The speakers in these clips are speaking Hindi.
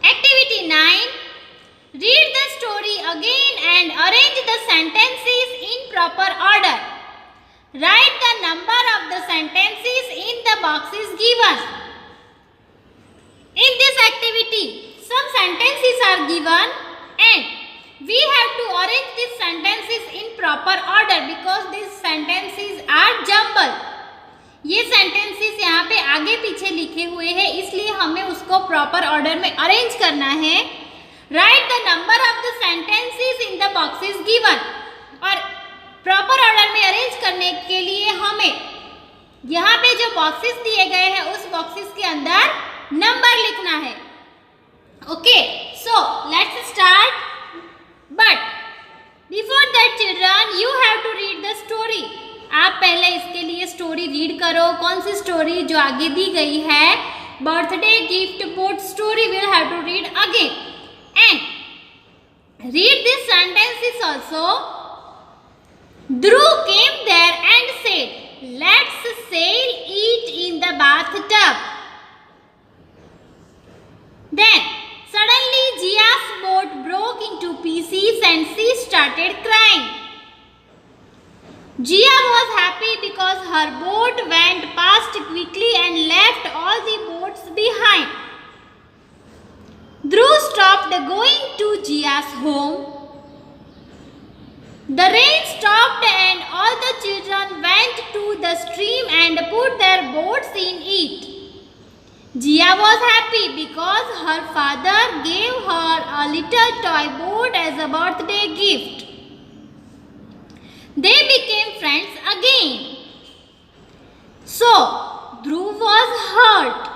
Activity 9. Read the story again and arrange the sentences in proper order. Write the number of the sentences in the boxes given. In this activity, some sentences are given and we have to arrange these sentences in proper order because these sentences are jumbled. ये sentences यहाँ पे आगे पीछे लिखे हुए हैं, इसलिए हमें उसको proper order में arrange करना है. Write the number of the sentences in the boxes given. और proper order में arrange करने के लिए हमें यहाँ पे जो boxes दिए गए हैं उस boxes के अंदर number लिखना है. Okay, so let's start. But before that, children, you have to read the story. आप पहले इसके लिए स्टोरी रीड करो. कौन सी स्टोरी? जो आगे दी गई है, birthday gift boat story will have to read again and read this sentences also. Dhruv came there and said, "Let's sail it in the bathtub." Then suddenly Jia's boat broke into pieces and she started crying. Jia was happy because her boat went past quickly and left all the boats behind. Dhruv stopped going to Jia's home. The rain stopped and all the children went to the stream and put their boats in it. Jia was happy because her father gave her a little toy boat as a birthday gift. They became friends again. So, Dhruv was hurt.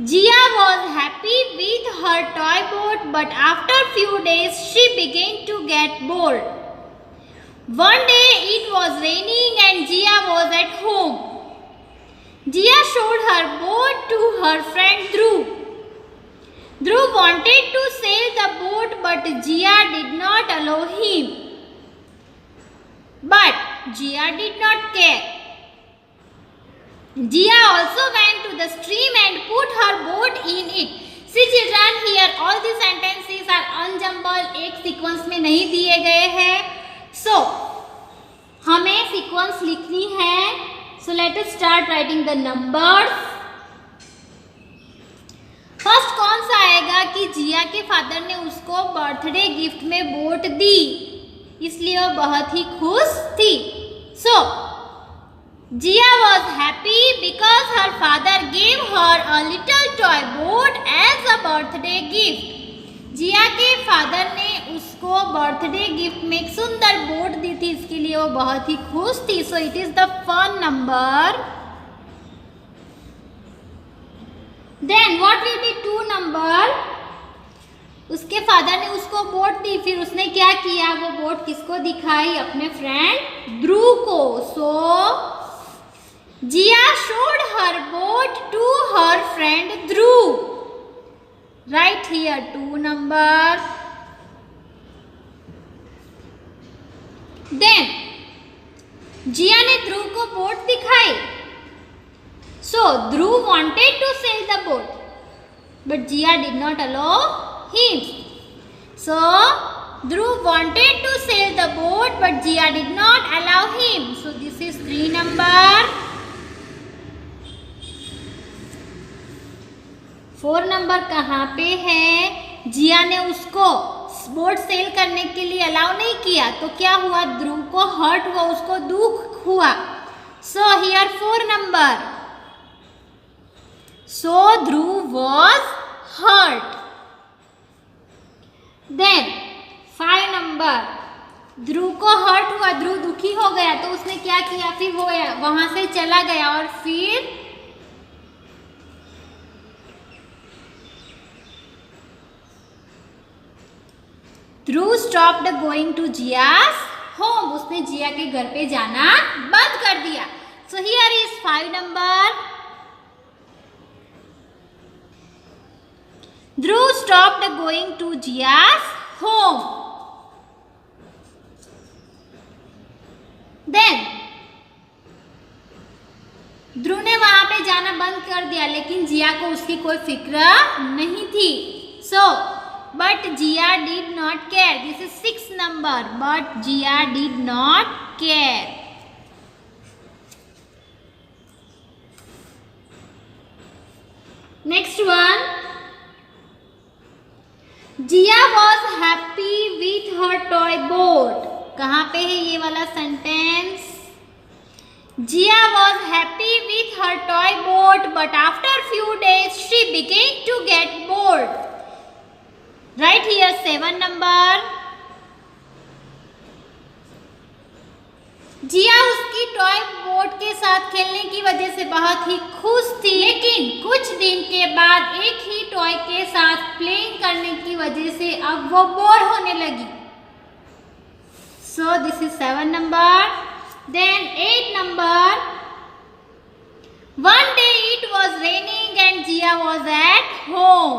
Jia was happy with her toy boat, but after few days she began to get bored. One day it was raining and Jia was at home. Jia showed her boat to her friend Dhruv. Dhruv wanted to sail the boat, but Jia did not allow him. But Jia did not care. Jia also went to the stream and put her boat in it. See children, here all the sentences are unjumbled. एक सीक्वेंस में नहीं दिए गए हैं. So हमें सीक्वेंस लिखनी है. So let us start writing the numbers. First कौन सा आएगा कि जिया के फादर ने उसको बर्थडे गिफ्ट में बोट दी, इसलिए वो बहुत ही खुश थी. So Jiya was happy because her father gave her a little toy boat as a birthday gift. Jiya के फादर ने उसको बर्थडे गिफ्ट में एक सुंदर बोट दी थी, इसके लिए वो बहुत ही खुश थी. So it is the fun number. Then what will be 2 number? उसके फादर ने उसको बोट दी, फिर उसने क्या किया? वो बोट किसको दिखाई? अपने फ्रेंड ध्रुव को. So Jiya showed her boat to her friend Dhruv. Right here 2 number. Then Jiya ने ध्रुव को बोट दिखाई. So Dhruv wanted to sell the boat, but Jiya did not allow him. So Dhruv wanted to sail the boat, but Jia did not allow him. So this is 3 number. 4 number कहाँ पे है? जिया ने उसको बोट सेल करने के लिए अलाउ नहीं किया, तो क्या हुआ? ध्रुव को हर्ट हुआ, उसको दुख हुआ. So here 4 number. So Dhruv was hurt. Then 5 number. Dhruv को हर्ट हुआ, ध्रुव दुखी हो गया, तो उसने क्या किया? फिर वो वहां से चला गया और फिर ध्रुव स्टॉप्ड गोइंग टू जियास होम. उसने जिया के घर पे जाना बंद कर दिया. So here is 5 number. Dhruv stopped going to Jia's home. Then ध्रुव ने वहां पे जाना बंद कर दिया, लेकिन जिया को उसकी कोई फिक्र नहीं थी. So, but Jia did not care. This is 6 number. But Jia did not care. Next one. Jia was happy with her toy boat. कहाँ पे है ये वाला sentence? Jia was happy with her toy boat, but after few days she began to get bored. Right here 7 number. जिया उसकी टॉय बोट के साथ खेलने की वजह से बहुत ही खुश थी, लेकिन कुछ दिन के बाद एक ही टॉय के साथ प्लेइंग करने की वजह से अब वो बोर होने लगी. So this is 7 number. Then 8 number. One day it was raining and Jia was at home.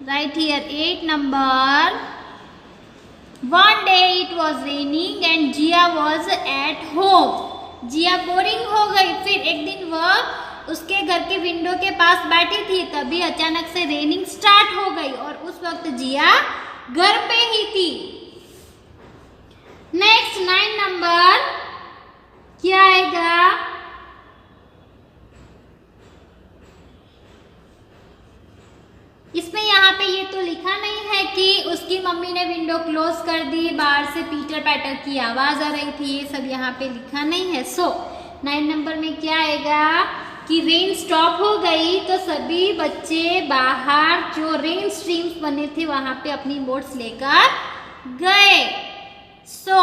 Right here 8 number. One day it was raining and Jia was at home. Jia boring हो गई. फिर एक दिन वह उसके घर के विंडो के पास बैठी थी, तभी अचानक से रेनिंग स्टार्ट हो गई और उस वक्त जिया घर पे ही थी. नेक्स्ट 9 नंबर क्या आएगा? इसमें यहाँ पे ये तो लिखा नहीं है कि उसकी मम्मी ने विंडो क्लोज कर दी, बाहर से पीटर पैटर की आवाज आ रही थी, ये सब यहाँ पे लिखा नहीं है. सो 9 नंबर में क्या आएगा कि रेन स्टॉप हो गई तो सभी बच्चे बाहर जो रेन स्ट्रीम्स बने थे वहां पे अपनी बोट्स लेकर गए. So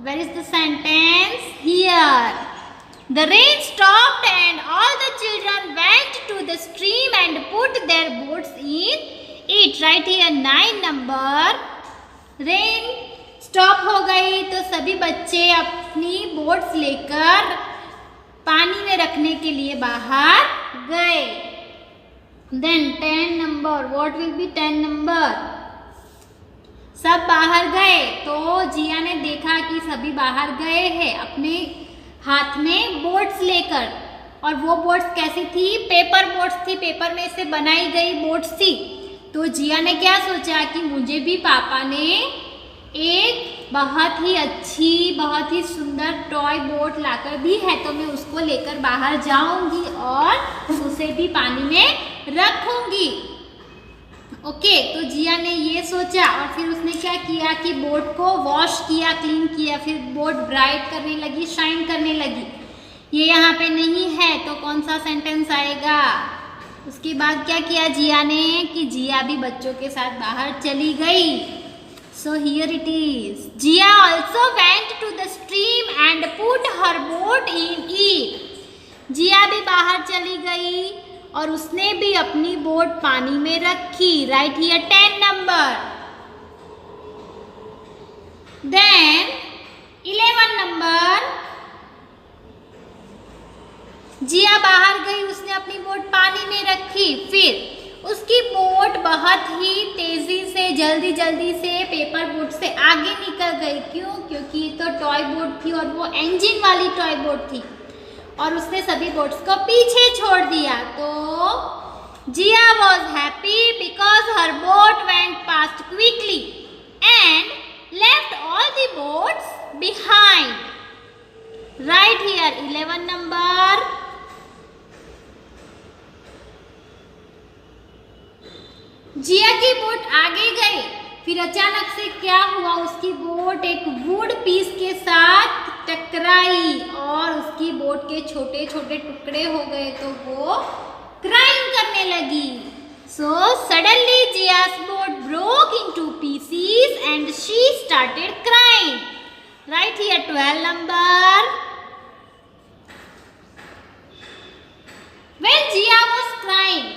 where is the sentence? Here the rain stopped and all the children went to the stream and put their boats in it. Right here 9 number. Rain stop हो गई तो सभी बच्चे अपनी बोट्स लेकर पानी में रखने के लिए बाहर गए. Then 10 number. What will be 10 number? सब बाहर गए तो जिया ने देखा कि सभी बाहर गए हैं अपने हाथ में बोट्स लेकर. और वो बोट्स कैसी थी? पेपर बोट्स थी, पेपर में से बनाई गई बोट्स थी. तो जिया ने क्या सोचा कि मुझे भी पापा ने एक बहुत ही अच्छी, बहुत ही सुंदर टॉय बोट लाकर दी है, तो मैं उसको लेकर बाहर जाऊंगी और उसे भी पानी में रखूंगी. ओके, तो जिया ने ये सोचा और फिर उसने क्या किया कि बोट को वॉश किया, क्लीन किया, फिर बोट ब्राइट करने लगी, शाइन करने लगी. ये यहाँ पे नहीं है तो कौन सा सेंटेंस आएगा? उसके बाद क्या किया जिया ने कि जिया भी बच्चों के साथ बाहर चली गई. So here it is. Jiya also went to the stream and put her boat in it. Jiya भी बाहर चली गई और उसने भी अपनी बोट पानी में रखी. Right here 10 number. Then 11 number. Jiya बाहर गई, उसने अपनी बोट पानी में रखी, फिर उसकी बोट बहुत ही तेजी से, जल्दी जल्दी से पेपर बोट से आगे निकल गई. क्यों? क्योंकि ये तो टॉय बोट थी और वो इंजन वाली टॉय बोट थी और उसने सभी बोट्स को पीछे छोड़ दिया. तो Jiya was happy because her boat went past quickly and left all the boats behind. Right here 11 number. Jiya की बोट आगे गई, फिर अचानक से क्या हुआ? उसकी बोट एक वुड पीस के साथ टकराई और उसकी बोट के छोटे छोटे टुकड़े हो गए तो वो क्राइंग करने लगी. So suddenly Jiya's boat broke into pieces and she started crying. Right here 12 number. When Jia was crying,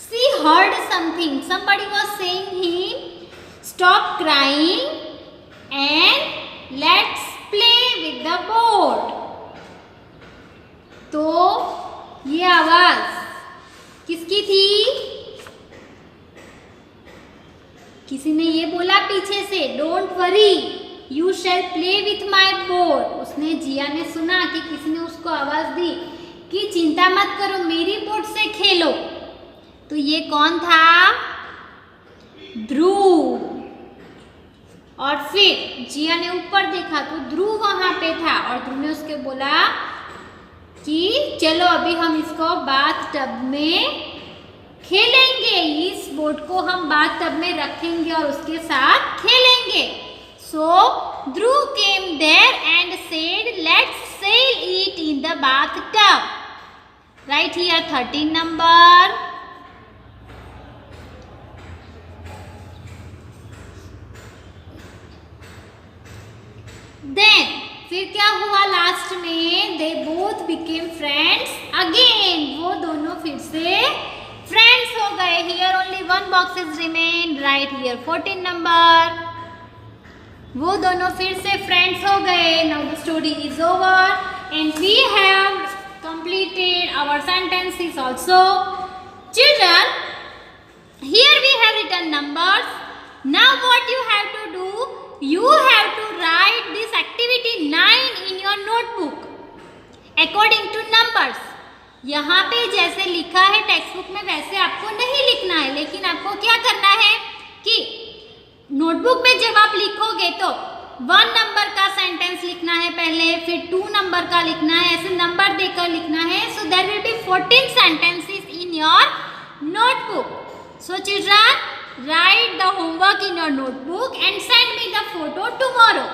she heard something. Somebody was saying him, stop crying and let's play with the boat. तो ये आवाज किसकी थी? किसी ने ये बोला पीछे से, don't worry you shall play with my boat. उसने जिया ने सुना कि किसी ने उसको आवाज दी कि चिंता मत करो, मेरी बोट से खेलो। तो ये कौन था? ध्रुव। और फिर जिया ने ऊपर देखा तो ध्रुव वहां पे था और ध्रुव ने उसके बोला कि चलो अभी हम इसको बाथ टब में खेलेंगे, इस बोट को हम बाथ टब में रखेंगे और उसके साथ खेलेंगे। So Dhruv came there and said let's sail it in the bath tub. Right here 13 number. Then फिर क्या हुआ लास्ट में? They both became friends again. वो दोनों फिर से फ्रेंड्स हो गए। Here only one box is remain. Right here 14 number. वो दोनों फिर से फ्रेंड्स हो गए। Now the story is over and we have completed our sentences also. Children, here we have written numbers. Now what you have to do? You have to write this activity 9 in your notebook according to numbers. यहाँ पे जैसे लिखा है टेक्स्ट बुक में वैसे आपको नहीं लिखना है, लेकिन आपको क्या करना है कि नोटबुक में जब आप लिखोगे तो 1 नंबर का सेंटेंस लिखना है पहले, फिर 2 नंबर का लिखना है, ऐसे नंबर देकर लिखना है. So there will be 14 sentences in your notebook. So children, write the homework in your notebook and send me the photo tomorrow.